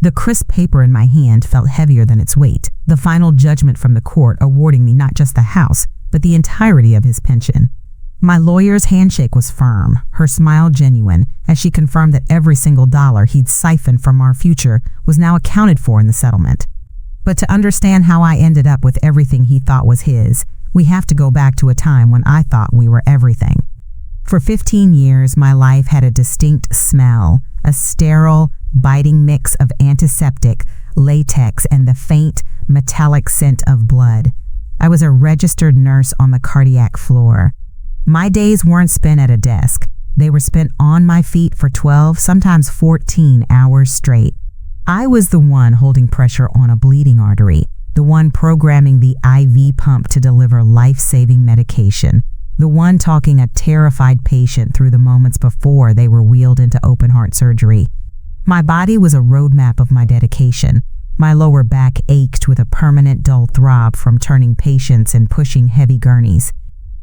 The crisp paper in my hand felt heavier than its weight, the final judgment from the court awarding me not just the house, but the entirety of his pension. My lawyer's handshake was firm, her smile genuine, as she confirmed that every single dollar he'd siphoned from our future was now accounted for in the settlement. But to understand how I ended up with everything he thought was his, we have to go back to a time when I thought we were everything. For 15 years, my life had a distinct smell, a sterile, biting mix of antiseptic, latex, and the faint, metallic scent of blood. I was a registered nurse on the cardiac floor. My days weren't spent at a desk. They were spent on my feet for 12, sometimes 14 hours straight. I was the one holding pressure on a bleeding artery, the one programming the IV pump to deliver life-saving medication, the one talking a terrified patient through the moments before they were wheeled into open-heart surgery. My body was a roadmap of my dedication. My lower back ached with a permanent dull throb from turning patients and pushing heavy gurneys.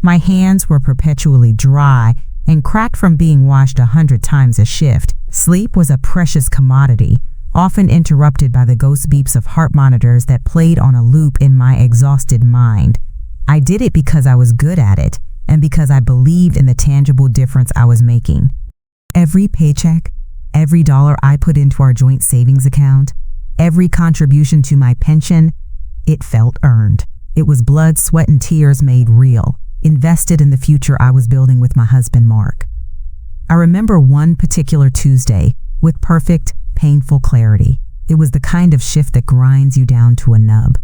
My hands were perpetually dry and cracked from being washed 100 times a shift. Sleep was a precious commodity, often interrupted by the ghost beeps of heart monitors that played on a loop in my exhausted mind. I did it because I was good at it, and because I believed in the tangible difference I was making. Every paycheck, every dollar I put into our joint savings account, every contribution to my pension, it felt earned. It was blood, sweat, and tears made real, invested in the future I was building with my husband, Mark. I remember one particular Tuesday with perfect, painful clarity. It was the kind of shift that grinds you down to a nub.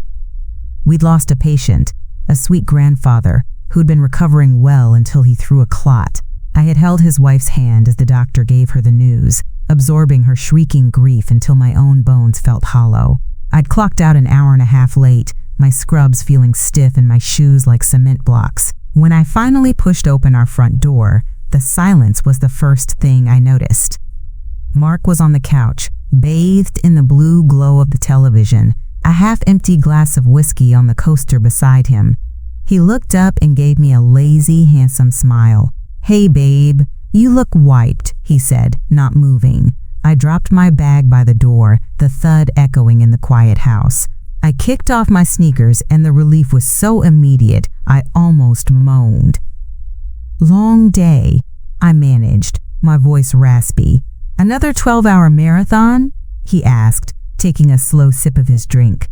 We'd lost a patient, a sweet grandfather, who'd been recovering well until he threw a clot. I had held his wife's hand as the doctor gave her the news, absorbing her shrieking grief until my own bones felt hollow. I'd clocked out an hour and a half late, my scrubs feeling stiff and my shoes like cement blocks. When I finally pushed open our front door, the silence was the first thing I noticed. Mark was on the couch, bathed in the blue glow of the television, a half-empty glass of whiskey on the coaster beside him. He looked up and gave me a lazy, handsome smile. "Hey, babe, you look wiped," he said, not moving. I dropped my bag by the door, the thud echoing in the quiet house. I kicked off my sneakers, and the relief was so immediate, I almost moaned. "Long day," I managed, my voice raspy. "Another 12-hour marathon?" he asked, taking a slow sip of his drink.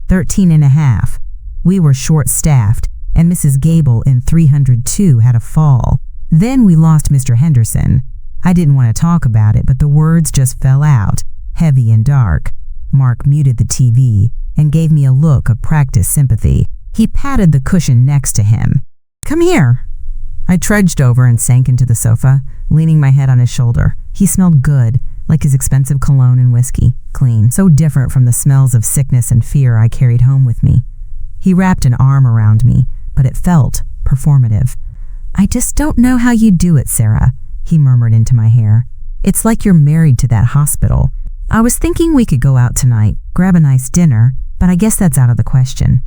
13 and a half. We were short-staffed, and Mrs. Gable in 302 had a fall. Then we lost Mr. Henderson. I didn't want to talk about it, but the words just fell out, heavy and dark. Mark muted the TV and gave me a look of practiced sympathy. He patted the cushion next to him. "Come here." I trudged over and sank into the sofa, leaning my head on his shoulder. He smelled good, like his expensive cologne and whiskey, clean, so different from the smells of sickness and fear I carried home with me. He wrapped an arm around me, but it felt performative. "I just don't know how you do it, Sarah," he murmured into my hair. "It's like you're married to that hospital. I was thinking we could go out tonight, grab a nice dinner, but I guess that's out of the question."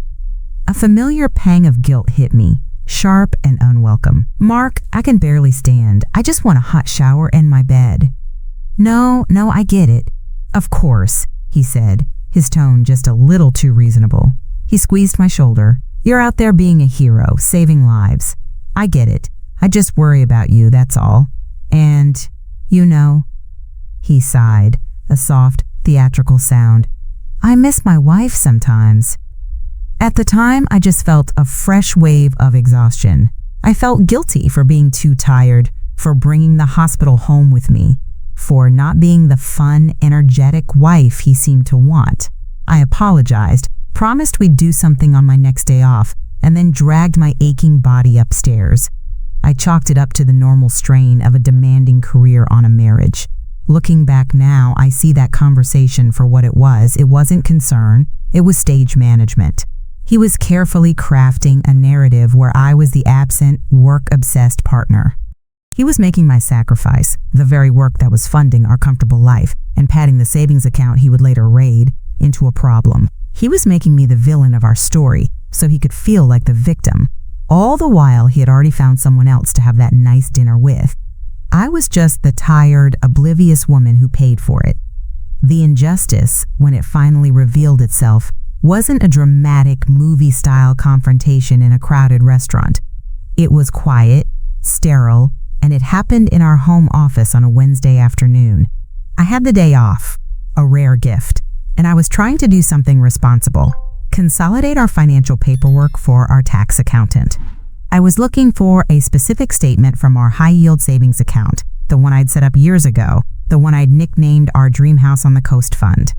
A familiar pang of guilt hit me, sharp and unwelcome. "Mark, I can barely stand. I just want a hot shower and my bed." No, I get it. "Of course," he said, his tone just a little too reasonable. He squeezed my shoulder. "You're out there being a hero, saving lives. I get it. I just worry about you, that's all. And, you know," he sighed, a soft, theatrical sound, "I miss my wife sometimes." At the time, I just felt a fresh wave of exhaustion. I felt guilty for being too tired, for bringing the hospital home with me, for not being the fun, energetic wife he seemed to want. I apologized, promised we'd do something on my next day off, and then dragged my aching body upstairs. I chalked it up to the normal strain of a demanding career on a marriage. Looking back now, I see that conversation for what it was. It wasn't concern, it was stage management. He was carefully crafting a narrative where I was the absent, work-obsessed partner. He was making my sacrifice, the very work that was funding our comfortable life and padding the savings account he would later raid, into a problem. He was making me the villain of our story so he could feel like the victim. All the while, he had already found someone else to have that nice dinner with. I was just the tired, oblivious woman who paid for it. The injustice, when it finally revealed itself, wasn't a dramatic movie-style confrontation in a crowded restaurant. It was quiet, sterile, and it happened in our home office on a Wednesday afternoon. I had the day off, a rare gift, and I was trying to do something responsible, consolidate our financial paperwork for our tax accountant. I was looking for a specific statement from our high-yield savings account, the one I'd set up years ago, the one I'd nicknamed our Dream House on the Coast Fund.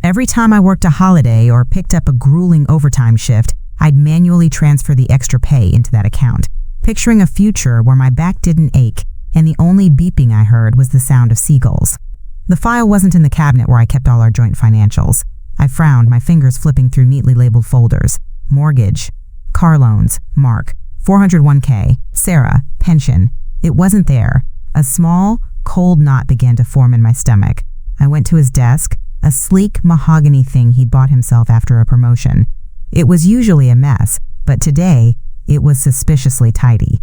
Every time I worked a holiday or picked up a grueling overtime shift, I'd manually transfer the extra pay into that account, picturing a future where my back didn't ache and the only beeping I heard was the sound of seagulls. The file wasn't in the cabinet where I kept all our joint financials. I frowned, my fingers flipping through neatly labeled folders. Mortgage, car loans, Mark, 401k, Sarah, pension. It wasn't there. A small, cold knot began to form in my stomach. I went to his desk, a sleek mahogany thing he'd bought himself after a promotion. It was usually a mess, but today it was suspiciously tidy.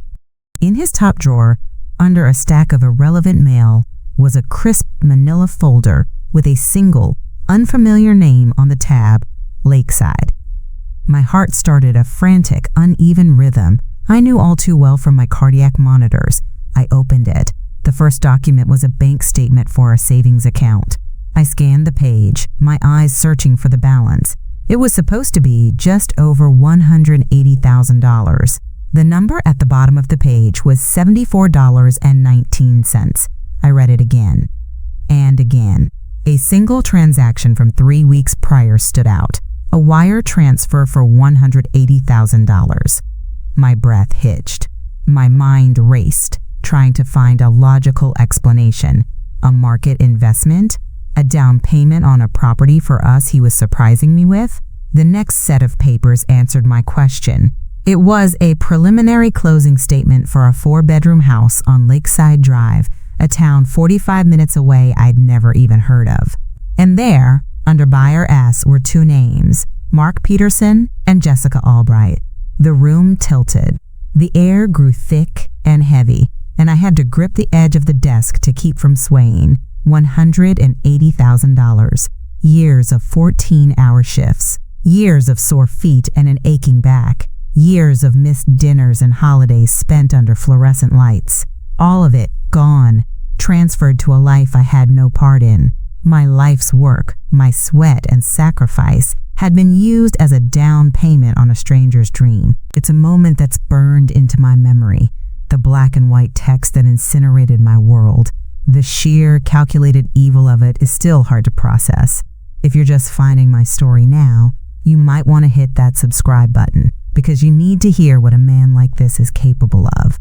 In his top drawer, under a stack of irrelevant mail, was a crisp manila folder with a single, unfamiliar name on the tab, Lakeside. My heart started a frantic, uneven rhythm I knew all too well from my cardiac monitors. I opened it. The first document was a bank statement for a savings account. I scanned the page, my eyes searching for the balance. It was supposed to be just over $180,000. The number at the bottom of the page was $74.19. I read it again and again. A single transaction from 3 weeks prior stood out, a wire transfer for $180,000. My breath hitched. My mind raced, trying to find a logical explanation. A market investment? A down payment on a property for us he was surprising me with? The next set of papers answered my question. It was a preliminary closing statement for a 4-bedroom house on Lakeside Drive, a town 45 minutes away I'd never even heard of. And there, under Buyer S, were 2 names, Mark Peterson and Jessica Albright. The room tilted. The air grew thick and heavy, and I had to grip the edge of the desk to keep from swaying. $180,000. Years of 14-hour shifts. Years of sore feet and an aching back. Years of missed dinners and holidays spent under fluorescent lights. All of it gone, transferred to a life I had no part in. My life's work, my sweat and sacrifice, had been used as a down payment on a stranger's dream. It's a moment that's burned into my memory, the black and white text that incinerated my world. The sheer, calculated evil of it is still hard to process. If you're just finding my story now, you might want to hit that subscribe button, because you need to hear what a man like this is capable of.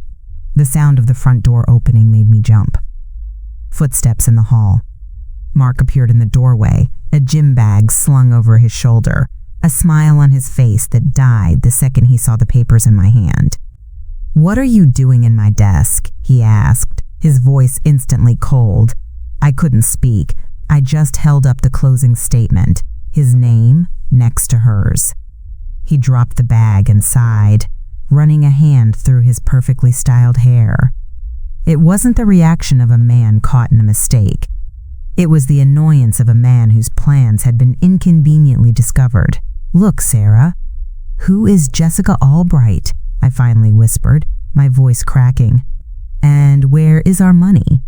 The sound of the front door opening made me jump. Footsteps in the hall. Mark appeared in the doorway, a gym bag slung over his shoulder, a smile on his face that died the second he saw the papers in my hand. "What are you doing in my desk?" he asked, his voice instantly cold. I couldn't speak. I just held up the closing statement, his name next to hers. He dropped the bag and sighed, running a hand through his perfectly styled hair. It wasn't the reaction of a man caught in a mistake. It was the annoyance of a man whose plans had been inconveniently discovered. "Look, Sarah." "Who is Jessica Albright?" I finally whispered, my voice cracking. "And where is our money?"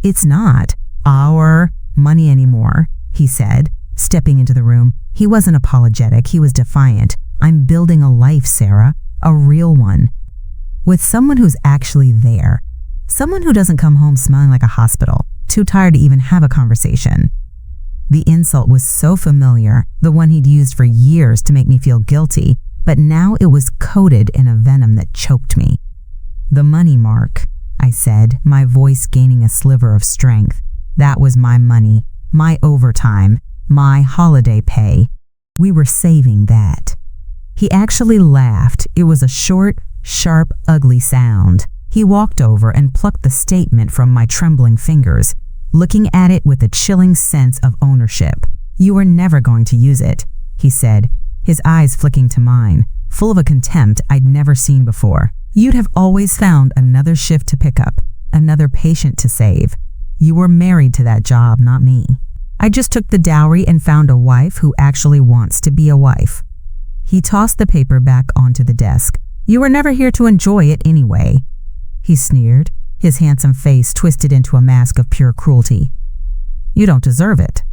"It's not our money anymore," he said, stepping into the room. He wasn't apologetic, he was defiant. "I'm building a life, Sarah, a real one. With someone who's actually there. Someone who doesn't come home smelling like a hospital, too tired to even have a conversation." The insult was so familiar, the one he'd used for years to make me feel guilty, but now it was coated in a venom that choked me. "The money, Mark," I said, my voice gaining a sliver of strength. "That was my money, my overtime, my holiday pay. We were saving that." He actually laughed. It was a short, sharp, ugly sound. He walked over and plucked the statement from my trembling fingers, looking at it with a chilling sense of ownership. "You were never going to use it," he said, his eyes flicking to mine, full of a contempt I'd never seen before. "You'd have always found another shift to pick up, another patient to save. You were married to that job, not me." I just took the dowry and found a wife who actually wants to be a wife." He tossed the paper back onto the desk. "You were never here to enjoy it anyway," he sneered, his handsome face twisted into a mask of pure cruelty. "You don't deserve it."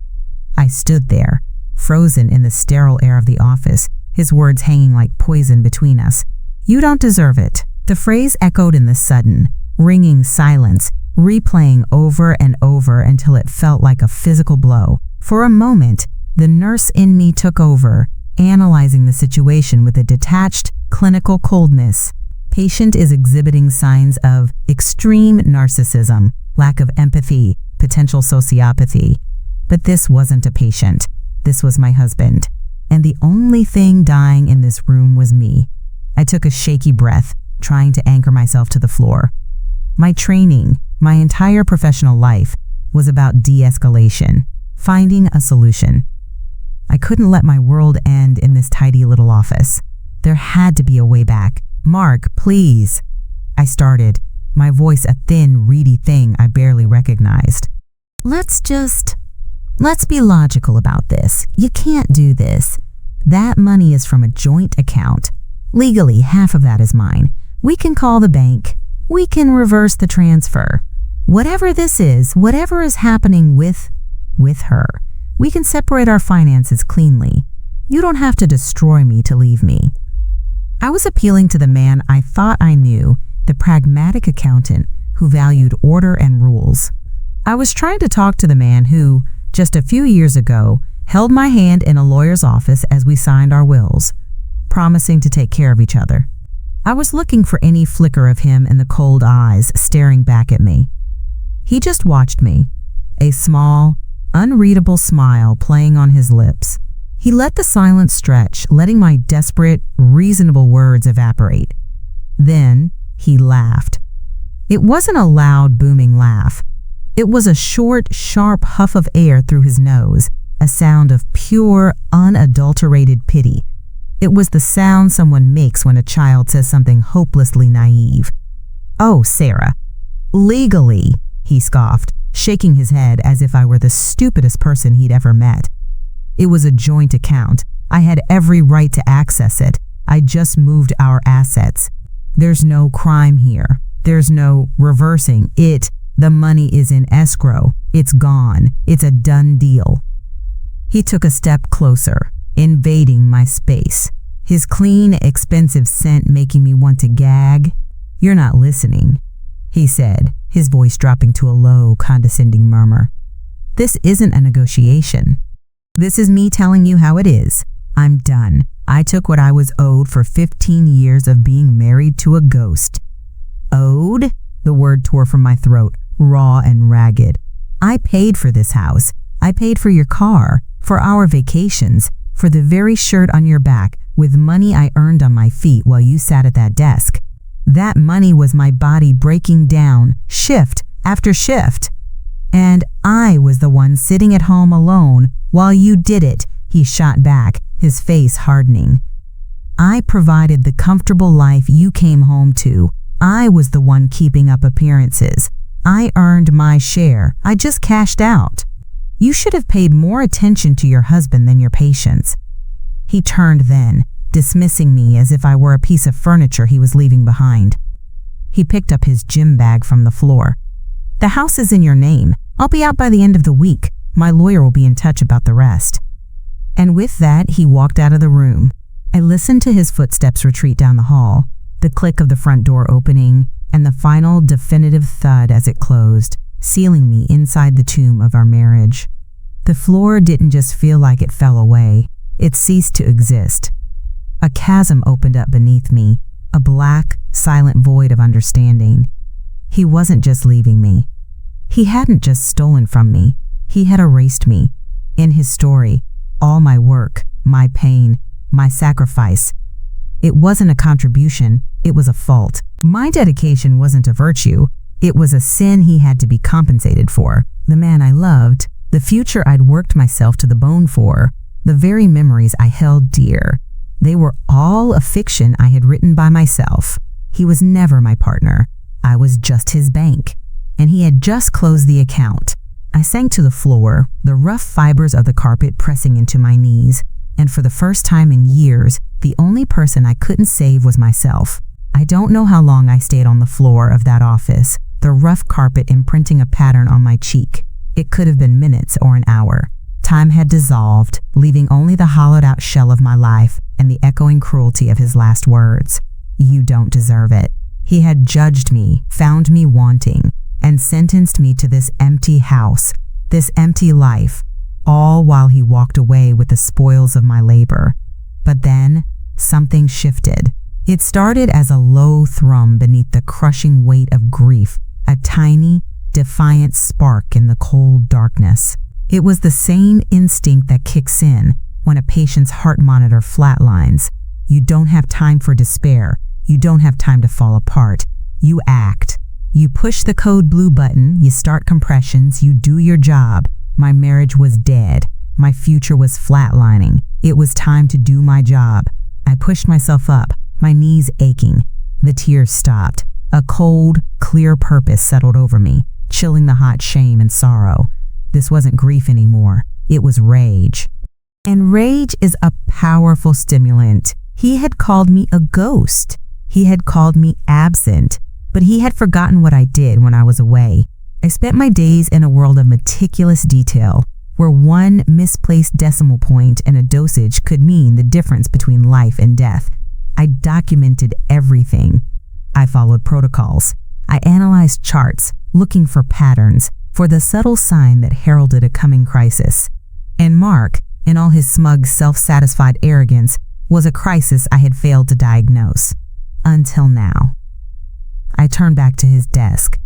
I stood there, frozen in the sterile air of the office, his words hanging like poison between us. "You don't deserve it." The phrase echoed in the sudden, ringing silence, replaying over and over until it felt like a physical blow. For a moment, the nurse in me took over, analyzing the situation with a detached, clinical coldness. Patient is exhibiting signs of extreme narcissism, lack of empathy, potential sociopathy. But this wasn't a patient. This was my husband. And the only thing dying in this room was me. I took a shaky breath, trying to anchor myself to the floor. My training, my entire professional life, was about de-escalation, finding a solution. I couldn't let my world end in this tidy little office. There had to be a way back. "Mark, please," I started, my voice a thin, reedy thing I barely recognized. Let's be logical about this. You can't do this. That money is from a joint account. Legally, half of that is mine. We can call the bank. We can reverse the transfer. Whatever this is, whatever is happening with her, we can separate our finances cleanly. You don't have to destroy me to leave me. I was appealing to the man I thought I knew, the pragmatic accountant who valued order and rules. I was trying to talk to the man who, just a few years ago, held my hand in a lawyer's office as we signed our wills, promising to take care of each other. I was looking for any flicker of him in the cold eyes staring back at me. He just watched me, a small, unreadable smile playing on his lips. He let the silence stretch, letting my desperate, reasonable words evaporate. Then he laughed. It wasn't a loud, booming laugh. It was a short, sharp huff of air through his nose, a sound of pure, unadulterated pity. It was the sound someone makes when a child says something hopelessly naive. "Oh, Sarah." "Legally," he scoffed, shaking his head as if I were the stupidest person he'd ever met. It was a joint account. I had every right to access it. I just moved our assets. There's no crime here. There's no reversing it. The money is in escrow. It's gone. It's a done deal. He took a step closer, invading my space, his clean, expensive scent making me want to gag. "You're not listening," he said, his voice dropping to a low, condescending murmur. "This isn't a negotiation. This is me telling you how it is. I'm done. I took what I was owed for 15 years of being married to a ghost." "Owed?" The word tore from my throat, raw and ragged. "I paid for this house. I paid for your car, for our vacations, for the very shirt on your back with money I earned on my feet while you sat at that desk. That money was my body breaking down, shift after shift. And I was the one sitting at home alone while you did it," he shot back, his face hardening. "I provided the comfortable life you came home to. I was the one keeping up appearances. I earned my share. I just cashed out. You should have paid more attention to your husband than your patients." He turned then, dismissing me as if I were a piece of furniture he was leaving behind. He picked up his gym bag from the floor. "The house is in your name. I'll be out by the end of the week. My lawyer will be in touch about the rest." And with that, he walked out of the room. I listened to his footsteps retreat down the hall, the click of the front door opening, and the final definitive thud as it closed, sealing me inside the tomb of our marriage. The floor didn't just feel like it fell away. It ceased to exist. A chasm opened up beneath me, a black, silent void of understanding. He wasn't just leaving me. He hadn't just stolen from me. He had erased me. In his story, all my work, my pain, my sacrifice. It wasn't a contribution, it was a fault. My dedication wasn't a virtue, it was a sin he had to be compensated for. The man I loved, the future I'd worked myself to the bone for, the very memories I held dear. They were all a fiction I had written by myself. He was never my partner. I was just his bank. And he had just closed the account. I sank to the floor, the rough fibers of the carpet pressing into my knees, and for the first time in years, the only person I couldn't save was myself. I don't know how long I stayed on the floor of that office, the rough carpet imprinting a pattern on my cheek. It could have been minutes or an hour. Time had dissolved, leaving only the hollowed-out shell of my life and the echoing cruelty of his last words. "You don't deserve it." He had judged me, found me wanting, and sentenced me to this empty house, this empty life, all while he walked away with the spoils of my labor. But then, something shifted. It started as a low thrum beneath the crushing weight of grief, a tiny, defiant spark in the cold darkness. It was the same instinct that kicks in when a patient's heart monitor flatlines. You don't have time for despair. You don't have time to fall apart. You act. You push the code blue button, you start compressions, you do your job. My marriage was dead. My future was flatlining. It was time to do my job. I pushed myself up, my knees aching. The tears stopped. A cold, clear purpose settled over me, chilling the hot shame and sorrow. This wasn't grief anymore. It was rage. And rage is a powerful stimulant. He had called me a ghost. He had called me absent. But he had forgotten what I did when I was away. I spent my days in a world of meticulous detail, where one misplaced decimal point in a dosage could mean the difference between life and death. I documented everything. I followed protocols. I analyzed charts, looking for patterns, for the subtle sign that heralded a coming crisis. And Mark, in all his smug, self-satisfied arrogance, was a crisis I had failed to diagnose. Until now. I turned back to his desk.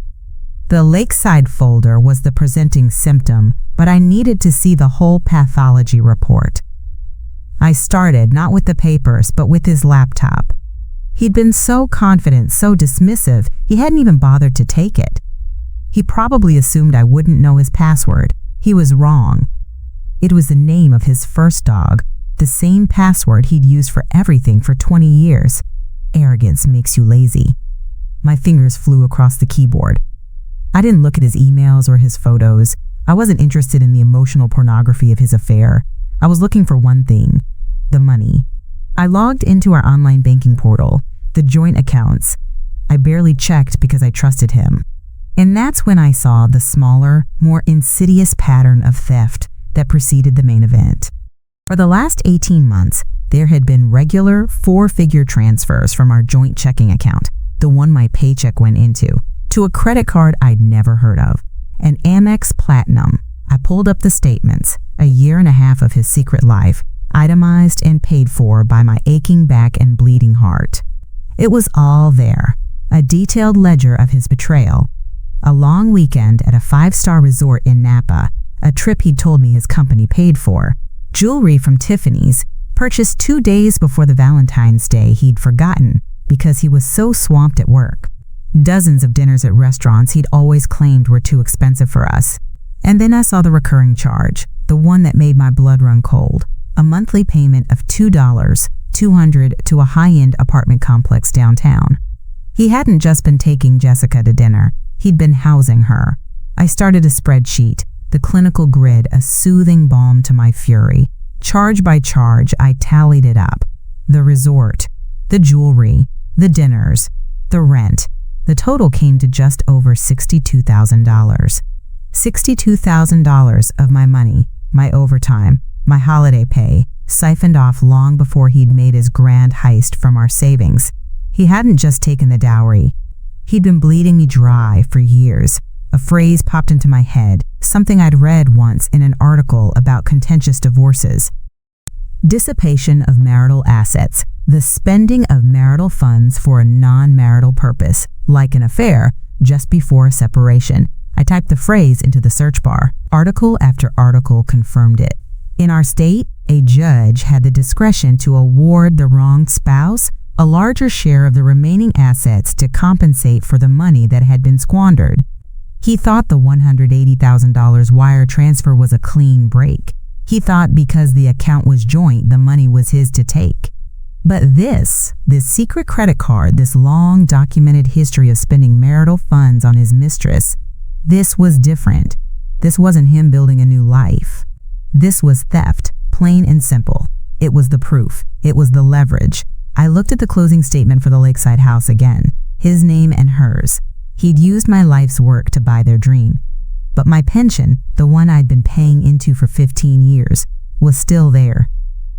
The Lakeside folder was the presenting symptom, but I needed to see the whole pathology report. I started not with the papers, but with his laptop. He'd been so confident, so dismissive, he hadn't even bothered to take it. He probably assumed I wouldn't know his password. He was wrong. It was the name of his first dog, the same password he'd used for everything for 20 years. Arrogance makes you lazy. My fingers flew across the keyboard. I didn't look at his emails or his photos. I wasn't interested in the emotional pornography of his affair. I was looking for one thing, the money. I logged into our online banking portal, the joint accounts. I barely checked because I trusted him. And that's when I saw the smaller, more insidious pattern of theft that preceded the main event. For the last 18 months, there had been regular 4-figure transfers from our joint checking account, the one my paycheck went into, to a credit card I'd never heard of, an Amex Platinum. I pulled up the statements, a year and a half of his secret life, itemized and paid for by my aching back and bleeding heart. It was all there, a detailed ledger of his betrayal, a long weekend at a 5-star resort in Napa, a trip he'd told me his company paid for, jewelry from Tiffany's, purchased 2 days before the Valentine's Day he'd forgotten because he was so swamped at work. Dozens of dinners at restaurants he'd always claimed were too expensive for us. And then I saw the recurring charge, the one that made my blood run cold, a monthly payment of $200 to a high-end apartment complex downtown. He hadn't just been taking Jessica to dinner, he'd been housing her. I started a spreadsheet, the clinical grid a soothing balm to my fury. Charge by charge, I tallied it up. The resort, the jewelry, the dinners, the rent. The total came to just over $62,000. $62,000 of my money, my overtime, my holiday pay, siphoned off long before he'd made his grand heist from our savings. He hadn't just taken the dowry. He'd been bleeding me dry for years. A phrase popped into my head, something I'd read once in an article about contentious divorces. Dissipation of marital assets, the spending of marital funds for a non-marital purpose, like an affair, just before a separation. I typed the phrase into the search bar. Article after article confirmed it. In our state, a judge had the discretion to award the wronged spouse a larger share of the remaining assets to compensate for the money that had been squandered. He thought the $180,000 wire transfer was a clean break. He thought because the account was joint, the money was his to take. But this secret credit card, this long documented history of spending marital funds on his mistress, this was different. This wasn't him building a new life. This was theft, plain and simple. It was the proof. It was the leverage. I looked at the closing statement for the Lakeside house again, his name and hers. He'd used my life's work to buy their dream. But my pension, the one I'd been paying into for 15 years, was still there.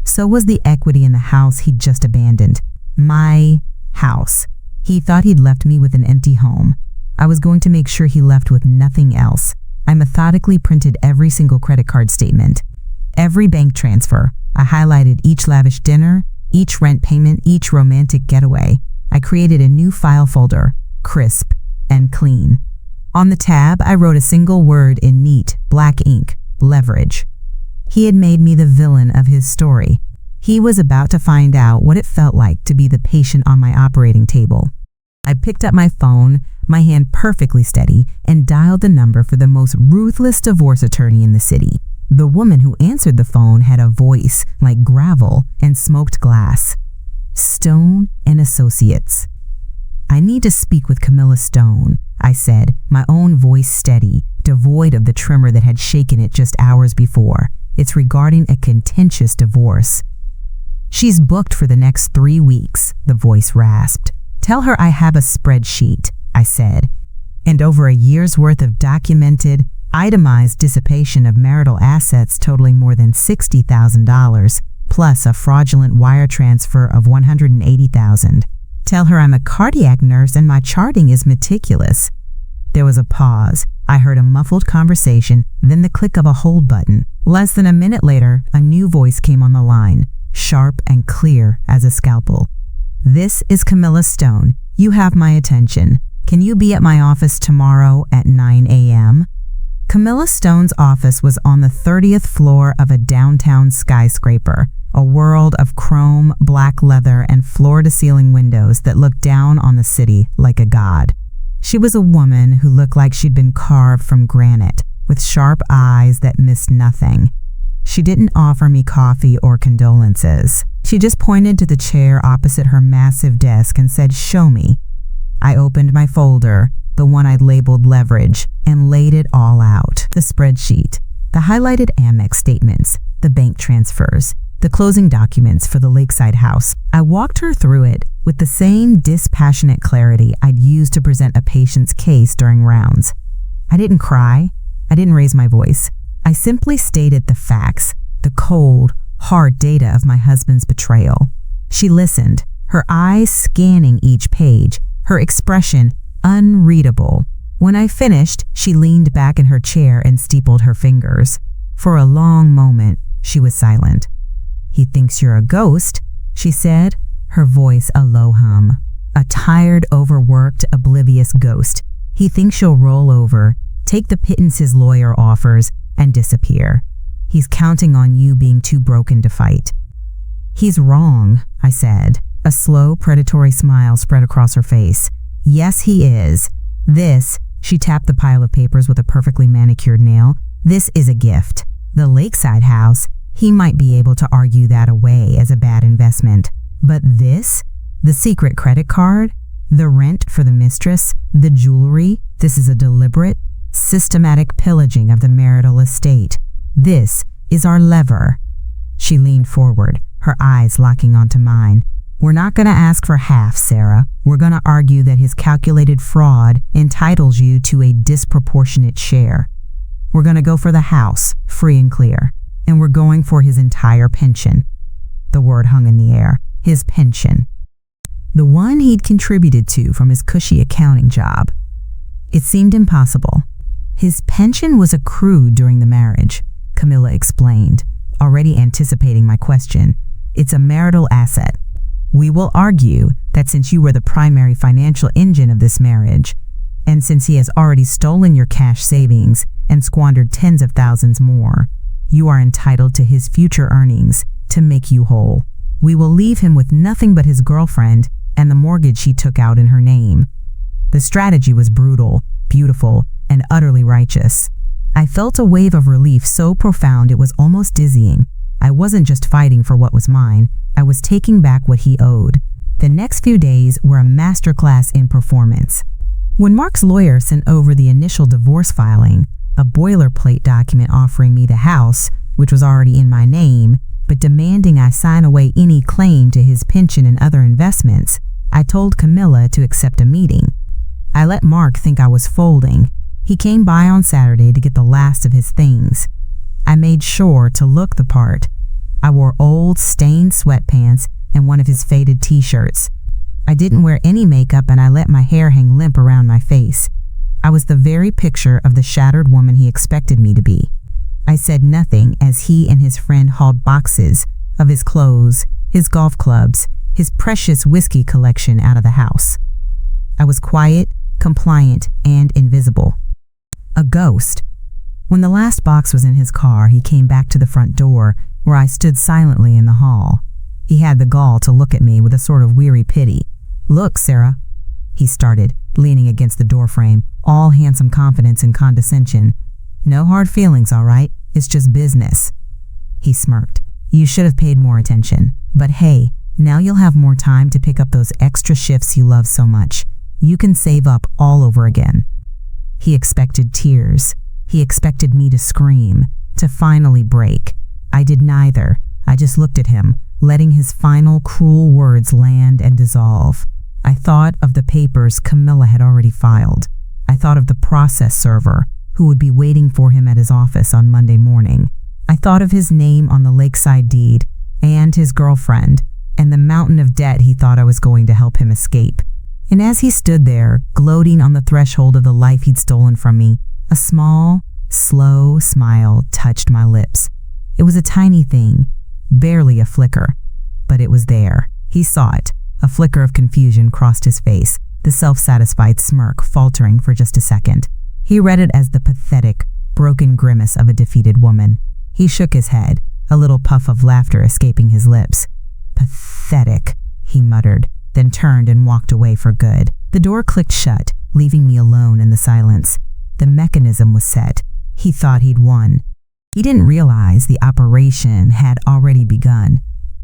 So was the equity in the house he'd just abandoned. My house. He thought he'd left me with an empty home. I was going to make sure he left with nothing else. I methodically printed every single credit card statement, every bank transfer. I highlighted each lavish dinner, each rent payment, each romantic getaway. I created a new file folder, crisp and clean. On the tab, I wrote a single word in neat, black ink, leverage. He had made me the villain of his story. He was about to find out what it felt like to be the patient on my operating table. I picked up my phone, my hand perfectly steady, and dialed the number for the most ruthless divorce attorney in the city. The woman who answered the phone had a voice like gravel and smoked glass. Stone and Associates. I need to speak with Camilla Stone, I said, my own voice steady, devoid of the tremor that had shaken it just hours before. It's regarding a contentious divorce. She's booked for the next 3 weeks, the voice rasped. Tell her I have a spreadsheet, I said, and over a year's worth of documented, itemized dissipation of marital assets totaling more than $60,000, plus a fraudulent wire transfer of $180,000. Tell her I'm a cardiac nurse and my charting is meticulous. There was a pause. I heard a muffled conversation, then the click of a hold button. Less than a minute later, a new voice came on the line, sharp and clear as a scalpel. This is Camilla Stone. You have my attention. Can you be at my office tomorrow at 9 a.m.? Camilla Stone's office was on the 30th floor of a downtown skyscraper, a world of chrome, black leather, and floor-to-ceiling windows that looked down on the city like a god. She was a woman who looked like she'd been carved from granite, with sharp eyes that missed nothing. She didn't offer me coffee or condolences. She just pointed to the chair opposite her massive desk and said, "Show me." I opened my folder, the one I'd labeled leverage, and laid it all out. The spreadsheet, the highlighted Amex statements, the bank transfers, the closing documents for the Lakeside house. I walked her through it with the same dispassionate clarity I'd used to present a patient's case during rounds. I didn't cry. I didn't raise my voice. I simply stated the facts, the cold, hard data of my husband's betrayal. She listened, her eyes scanning each page, her expression unreadable. When I finished, she leaned back in her chair and steepled her fingers. For a long moment, she was silent. "He thinks you're a ghost," she said, her voice a low hum. "A tired, overworked, oblivious ghost. He thinks you'll roll over, take the pittance his lawyer offers, and disappear. He's counting on you being too broken to fight." "He's wrong," I said. A slow, predatory smile spread across her face. "Yes, he is. This," she tapped the pile of papers with a perfectly manicured nail, "this is a gift. The Lakeside house, he might be able to argue that away as a bad investment. But this, the secret credit card, the rent for the mistress, the jewelry, this is a deliberate, systematic pillaging of the marital estate. This is our lever." She leaned forward, her eyes locking onto mine. "We're not going to ask for half, Sarah. We're going to argue that his calculated fraud entitles you to a disproportionate share. We're going to go for the house, free and clear. And we're going for his entire pension." The word hung in the air. His pension. The one he'd contributed to from his cushy accounting job. It seemed impossible. His pension was accrued during the marriage, Camilla explained, already anticipating my question. "It's a marital asset. We will argue that since you were the primary financial engine of this marriage, and since he has already stolen your cash savings and squandered tens of thousands more, you are entitled to his future earnings to make you whole. We will leave him with nothing but his girlfriend and the mortgage he took out in her name." The strategy was brutal, beautiful, and utterly righteous. I felt a wave of relief so profound it was almost dizzying. I wasn't just fighting for what was mine, I was taking back what he owed. The next few days were a masterclass in performance. When Mark's lawyer sent over the initial divorce filing, a boilerplate document offering me the house, which was already in my name, but demanding I sign away any claim to his pension and other investments. I told Camilla to accept a meeting. I let Mark think I was folding. He came by on Saturday to get the last of his things. I made sure to look the part. I wore old, stained sweatpants and one of his faded t-shirts. I didn't wear any makeup and I let my hair hang limp around my face. I was the very picture of the shattered woman he expected me to be. I said nothing as he and his friend hauled boxes of his clothes, his golf clubs, his precious whiskey collection out of the house. I was quiet, compliant, and invisible. A ghost. When the last box was in his car, he came back to the front door where I stood silently in the hall. He had the gall to look at me with a sort of weary pity. "Look, Sarah," he started, leaning against the doorframe, all handsome confidence and condescension. "No hard feelings, all right? It's just business." He smirked. "You should have paid more attention. But hey, now you'll have more time to pick up those extra shifts you love so much. You can save up all over again." He expected tears. He expected me to scream, to finally break. I did neither. I just looked at him, letting his final cruel words land and dissolve. I thought of the papers Camilla had already filed. I thought of the process server who would be waiting for him at his office on Monday morning. I thought of his name on the lakeside deed and his girlfriend and the mountain of debt he thought I was going to help him escape. And as he stood there, gloating on the threshold of the life he'd stolen from me, a small, slow smile touched my lips. It was a tiny thing, barely a flicker, but it was there. He saw it. A flicker of confusion crossed his face, the self-satisfied smirk faltering for just a second. He read it as the pathetic, broken grimace of a defeated woman. He shook his head, a little puff of laughter escaping his lips. "Pathetic," he muttered, then turned and walked away for good. The door clicked shut, leaving me alone in the silence. The mechanism was set. He thought he'd won. He didn't realize the operation had already begun.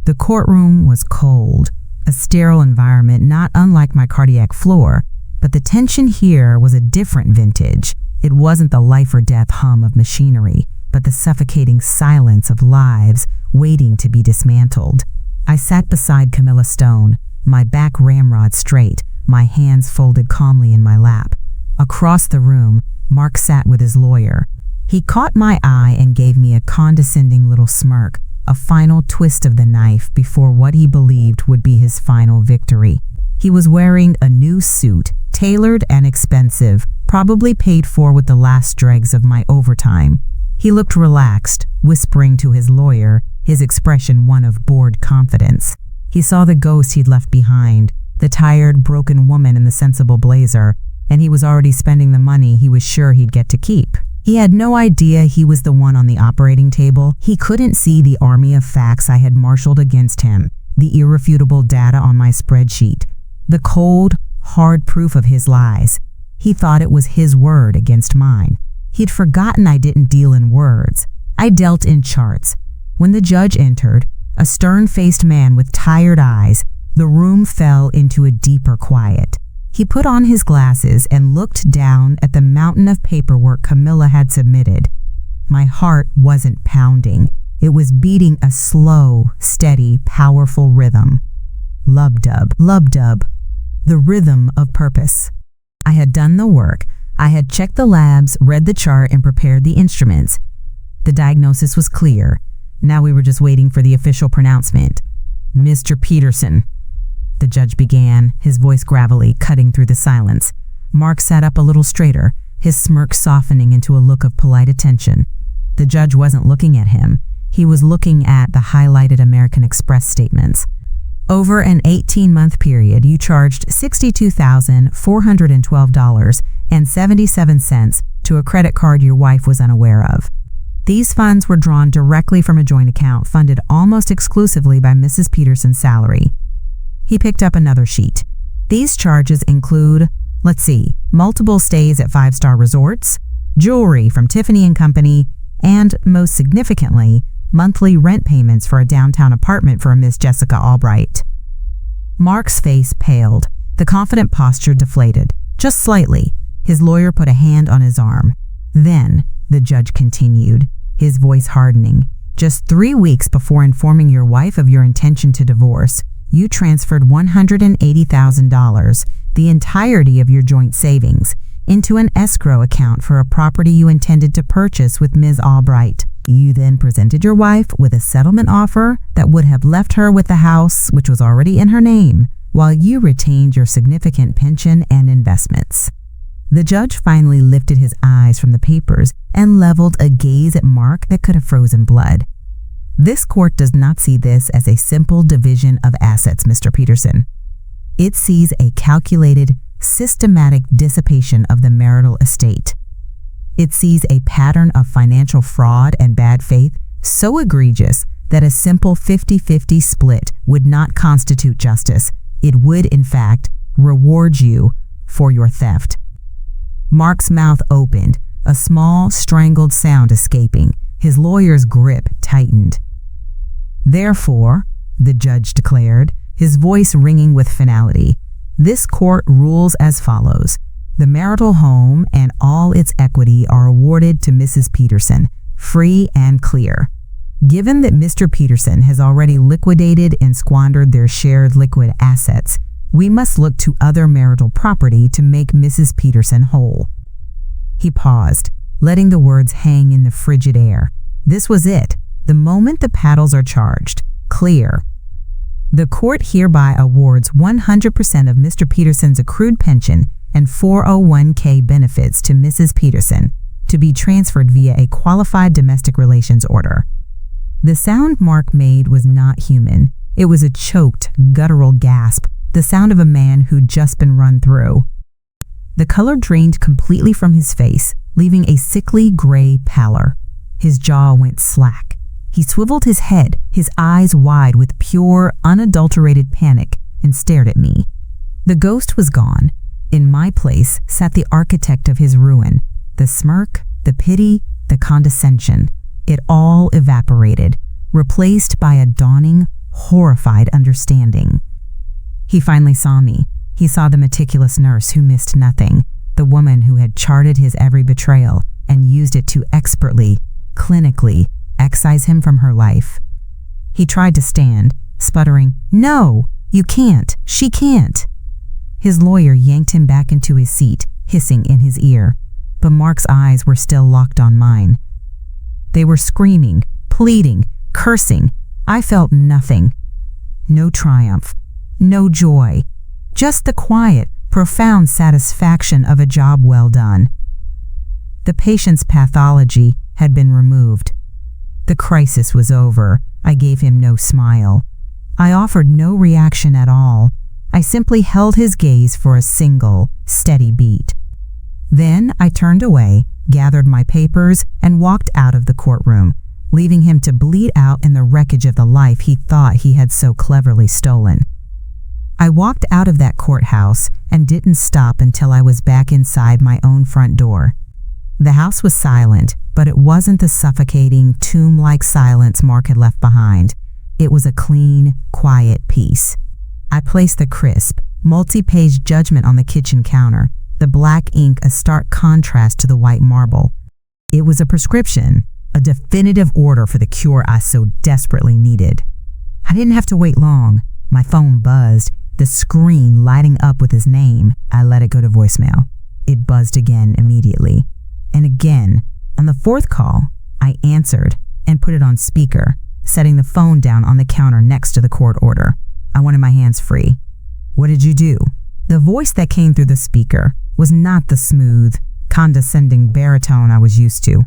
The courtroom was cold, a sterile environment not unlike my cardiac floor, but the tension here was a different vintage. It wasn't the life or death hum of machinery, but the suffocating silence of lives waiting to be dismantled. I sat beside Camilla Stone, my back ramrod straight, my hands folded calmly in my lap. Across the room, Mark sat with his lawyer. He caught my eye and gave me a condescending little smirk, a final twist of the knife before what he believed would be his final victory. He was wearing a new suit, tailored and expensive, probably paid for with the last dregs of my overtime. He looked relaxed, whispering to his lawyer, his expression one of bored confidence. He saw the ghost he'd left behind, the tired, broken woman in the sensible blazer, and he was already spending the money he was sure he'd get to keep. He had no idea he was the one on the operating table. He couldn't see the army of facts I had marshaled against him, the irrefutable data on my spreadsheet, the cold, hard proof of his lies. He thought it was his word against mine. He'd forgotten I didn't deal in words. I dealt in charts. When the judge entered, a stern-faced man with tired eyes, the room fell into a deeper quiet. He put on his glasses and looked down at the mountain of paperwork Camilla had submitted. My heart wasn't pounding. It was beating a slow, steady, powerful rhythm. Lub-dub, lub-dub, the rhythm of purpose. I had done the work. I had checked the labs, read the chart, and prepared the instruments. The diagnosis was clear. Now we were just waiting for the official pronouncement. "Mr. Peterson," the judge began, his voice gravelly, cutting through the silence. Mark sat up a little straighter, his smirk softening into a look of polite attention. The judge wasn't looking at him. He was looking at the highlighted American Express statements. Over an 18-month period, you charged $62,412.77 to a credit card your wife was unaware of. These funds were drawn directly from a joint account funded almost exclusively by Mrs. Peterson's salary. He picked up another sheet. These charges include, multiple stays at 5-star resorts, jewelry from Tiffany & Company, and, most significantly, monthly rent payments for a downtown apartment for a Miss Jessica Albright. Mark's face paled. The confident posture deflated, just slightly. His lawyer put a hand on his arm. Then, the judge continued, his voice hardening. Just 3 weeks before informing your wife of your intention to divorce, you transferred $180,000, the entirety of your joint savings, into an escrow account for a property you intended to purchase with Ms. Albright. You then presented your wife with a settlement offer that would have left her with the house, which was already in her name, while you retained your significant pension and investments. The judge finally lifted his eyes from the papers and leveled a gaze at Mark that could have frozen blood. This court does not see this as a simple division of assets, Mr. Peterson. It sees a calculated, systematic dissipation of the marital estate. It sees a pattern of financial fraud and bad faith so egregious that a simple 50-50 split would not constitute justice. It would, in fact, reward you for your theft. Mark's mouth opened, a small, strangled sound escaping. His lawyer's grip tightened. Therefore, the judge declared, his voice ringing with finality, this court rules as follows. The marital home and all its equity are awarded to Mrs. Peterson, free and clear. Given that Mr. Peterson has already liquidated and squandered their shared liquid assets, we must look to other marital property to make Mrs. Peterson whole. He paused, letting the words hang in the frigid air. This was it, the moment the paddles are charged. Clear. The court hereby awards 100% of Mr. Peterson's accrued pension and 401k benefits to Mrs. Peterson to be transferred via a qualified domestic relations order. The sound Mark made was not human. It was a choked, guttural gasp, the sound of a man who'd just been run through. The color drained completely from his face, leaving a sickly gray pallor. His jaw went slack. He swiveled his head, his eyes wide with pure, unadulterated panic, and stared at me. The ghost was gone. In my place sat the architect of his ruin. The smirk, the pity, the condescension. It all evaporated, replaced by a dawning, horrified understanding. He finally saw me. He saw the meticulous nurse who missed nothing, the woman who had charted his every betrayal and used it to expertly, clinically, excise him from her life. He tried to stand, sputtering, "No, you can't, she can't." His lawyer yanked him back into his seat, hissing in his ear, but Mark's eyes were still locked on mine. They were screaming, pleading, cursing. I felt nothing. No triumph, no joy, just the quiet, profound satisfaction of a job well done. The patient's pathology had been removed. The crisis was over. I gave him no smile. I offered no reaction at all. I simply held his gaze for a single, steady beat. Then I turned away, gathered my papers, and walked out of the courtroom, leaving him to bleed out in the wreckage of the life he thought he had so cleverly stolen. I walked out of that courthouse and didn't stop until I was back inside my own front door. The house was silent, but it wasn't the suffocating, tomb-like silence Mark had left behind. It was a clean, quiet peace. I placed the crisp, multi-page judgment on the kitchen counter, the black ink a stark contrast to the white marble. It was a prescription, a definitive order for the cure I so desperately needed. I didn't have to wait long. My phone buzzed, the screen lighting up with his name. I let it go to voicemail. It buzzed again immediately. And again. On the fourth call, I answered and put it on speaker, setting the phone down on the counter next to the court order. I wanted my hands free. "What did you do?" The voice that came through the speaker was not the smooth, condescending baritone I was used to.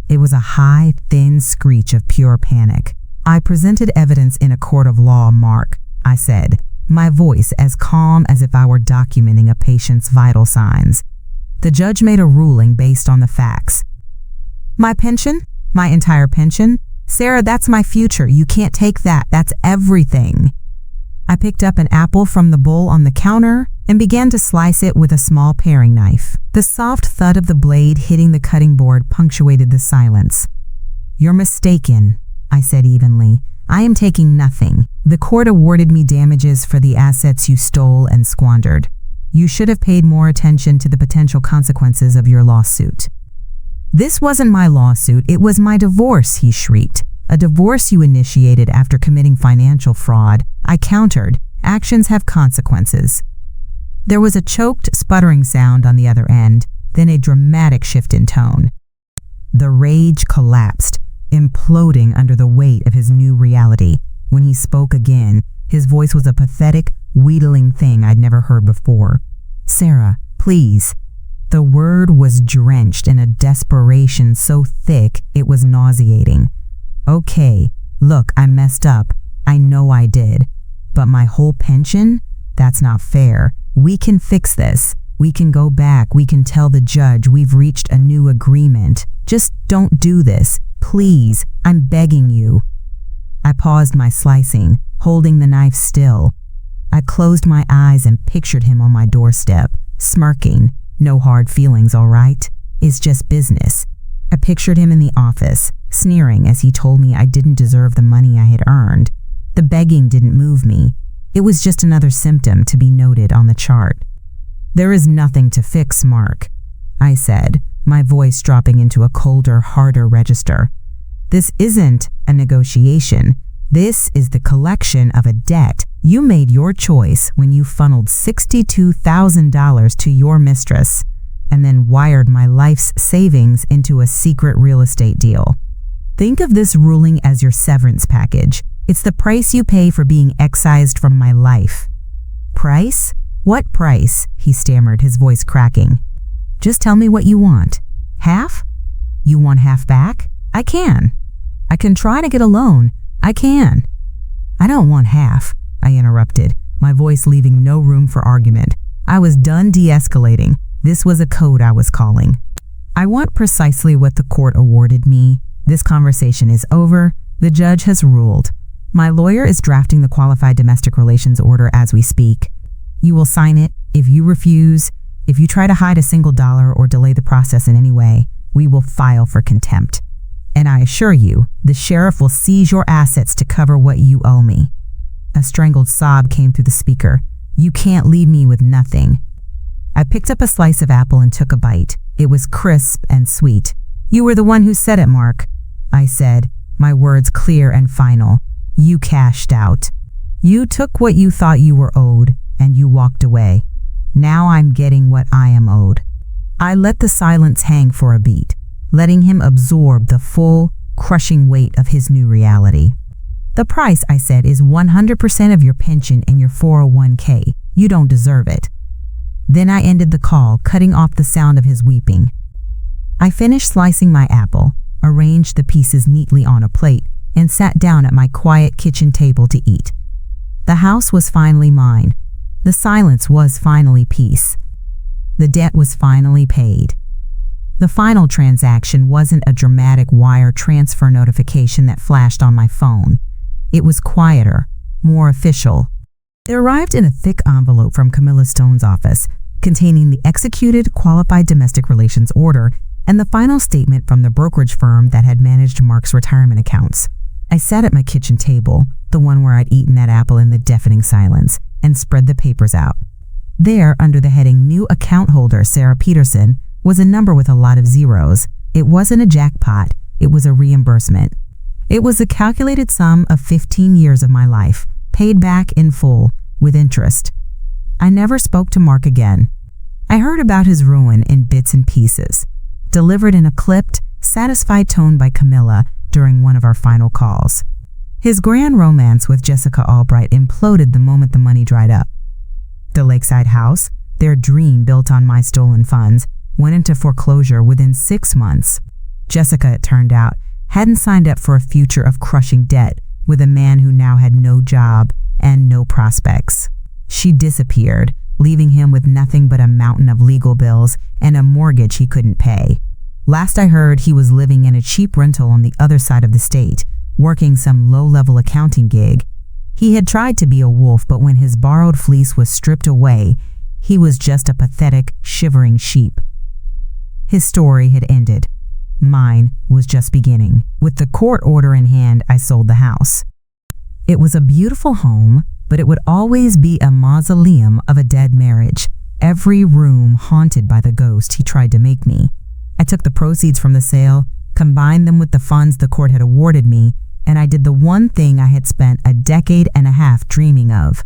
It was a high, thin screech of pure panic. "I presented evidence in a court of law, Mark," I said, my voice as calm as if I were documenting a patient's vital signs. "The judge made a ruling based on the facts." "My pension? My entire pension? Sarah, that's my future. You can't take that. That's everything." I picked up an apple from the bowl on the counter and began to slice it with a small paring knife. The soft thud of the blade hitting the cutting board punctuated the silence. "You're mistaken," I said evenly. "I am taking nothing. The court awarded me damages for the assets you stole and squandered. You should have paid more attention to the potential consequences of your lawsuit." "This wasn't my lawsuit, it was my divorce," he shrieked. "A divorce you initiated after committing financial fraud." I countered, "Actions have consequences." There was a choked, sputtering sound on the other end, then a dramatic shift in tone. The rage collapsed, imploding under the weight of his new reality. When he spoke again, his voice was a pathetic, wheedling thing I'd never heard before. "Sarah, please." The word was drenched in a desperation so thick it was nauseating. "Okay, look, I messed up. I know I did. But my whole pension? That's not fair. We can fix this. We can go back. We can tell the judge we've reached a new agreement. Just don't do this. Please, I'm begging you." I paused my slicing, holding the knife still. I closed my eyes and pictured him on my doorstep, smirking. "No hard feelings, all right? It's just business." I pictured him in the office, sneering as he told me I didn't deserve the money I had earned. The begging didn't move me. It was just another symptom to be noted on the chart. "There is nothing to fix, Mark," I said, my voice dropping into a colder, harder register. "This isn't a negotiation. This is the collection of a debt. You made your choice when you funneled $62,000 to your mistress and then wired my life's savings into a secret real estate deal. Think of this ruling as your severance package. It's the price you pay for being excised from my life." "Price? What price?" he stammered, his voice cracking. "Just tell me what you want. Half? You want half back? I can. I can try to get a loan. I can." "I don't want half," I interrupted, my voice leaving no room for argument. I was done de-escalating. This was a code I was calling. "I want precisely what the court awarded me. This conversation is over. The judge has ruled. My lawyer is drafting the qualified domestic relations order as we speak. You will sign it. If you refuse, if you try to hide a single dollar or delay the process in any way, we will file for contempt. And I assure you, the sheriff will seize your assets to cover what you owe me." A strangled sob came through the speaker. "You can't leave me with nothing." I picked up a slice of apple and took a bite. It was crisp and sweet. "You were the one who said it, Mark," I said, my words clear and final. "You cashed out. You took what you thought you were owed, and you walked away. Now I'm getting what I am owed." I let the silence hang for a beat, letting him absorb the full, crushing weight of his new reality. "The price," I said, "is 100% of your pension and your 401k. You don't deserve it." Then I ended the call, cutting off the sound of his weeping. I finished slicing my apple, arranged the pieces neatly on a plate, and sat down at my quiet kitchen table to eat. The house was finally mine. The silence was finally peace. The debt was finally paid. The final transaction wasn't a dramatic wire transfer notification that flashed on my phone. It was quieter, more official. It arrived in a thick envelope from Camilla Stone's office, containing the executed qualified domestic relations order and the final statement from the brokerage firm that had managed Mark's retirement accounts. I sat at my kitchen table, the one where I'd eaten that apple in the deafening silence, and spread the papers out. There, under the heading New Account Holder Sarah Peterson, was a number with a lot of zeros. It wasn't a jackpot, it was a reimbursement. It was a calculated sum of 15 years of my life, paid back in full, with interest. I never spoke to Mark again. I heard about his ruin in bits and pieces, delivered in a clipped, satisfied tone by Camilla during one of our final calls. His grand romance with Jessica Albright imploded the moment the money dried up. The lakeside house, their dream built on my stolen funds, went into foreclosure within 6 months. Jessica, it turned out, hadn't signed up for a future of crushing debt with a man who now had no job and no prospects. She disappeared, leaving him with nothing but a mountain of legal bills and a mortgage he couldn't pay. Last I heard, he was living in a cheap rental on the other side of the state, working some low-level accounting gig. He had tried to be a wolf, but when his borrowed fleece was stripped away, he was just a pathetic, shivering sheep. His story had ended. Mine was just beginning. With the court order in hand, I sold the house. It was a beautiful home, but it would always be a mausoleum of a dead marriage, every room haunted by the ghost he tried to make me. I took the proceeds from the sale, combined them with the funds the court had awarded me, and I did the one thing I had spent a decade and a half dreaming of.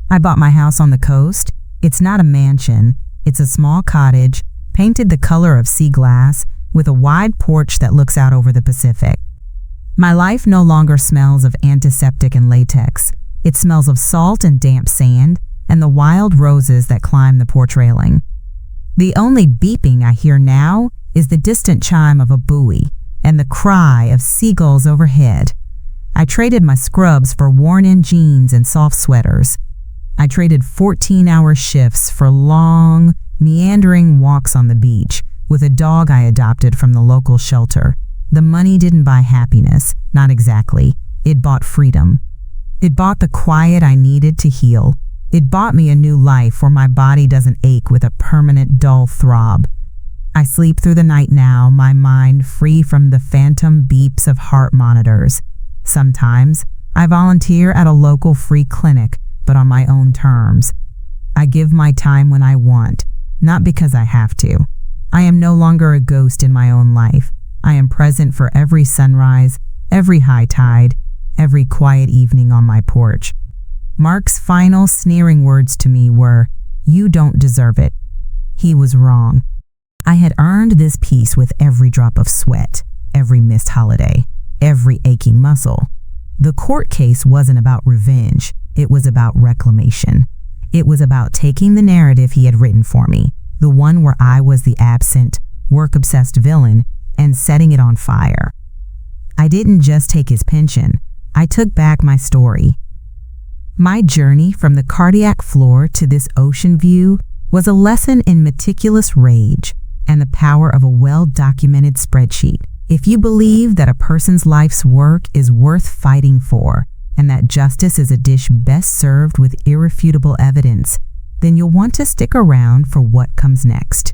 I bought my house on the coast. It's not a mansion. It's a small cottage, painted the color of sea glass, with a wide porch that looks out over the Pacific. My life no longer smells of antiseptic and latex. It smells of salt and damp sand and the wild roses that climb the porch railing. The only beeping I hear now is the distant chime of a buoy and the cry of seagulls overhead. I traded my scrubs for worn-in jeans and soft sweaters. I traded 14-hour shifts for long, meandering walks on the beach with a dog I adopted from the local shelter. The money didn't buy happiness, not exactly. It bought freedom. It bought the quiet I needed to heal. It bought me a new life where my body doesn't ache with a permanent dull throb. I sleep through the night now, my mind free from the phantom beeps of heart monitors. Sometimes I volunteer at a local free clinic, but on my own terms. I give my time when I want, not because I have to. I am no longer a ghost in my own life. I am present for every sunrise, every high tide, every quiet evening on my porch. Mark's final sneering words to me were, "You don't deserve it." He was wrong. I had earned this peace with every drop of sweat, every missed holiday, every aching muscle. The court case wasn't about revenge. It was about reclamation. It was about taking the narrative he had written for me, the one where I was the absent, work-obsessed villain, and setting it on fire. I didn't just take his pension. I took back my story. My journey from the cardiac floor to this ocean view was a lesson in meticulous rage and the power of a well-documented spreadsheet. If you believe that a person's life's work is worth fighting for, and that justice is a dish best served with irrefutable evidence, then you'll want to stick around for what comes next.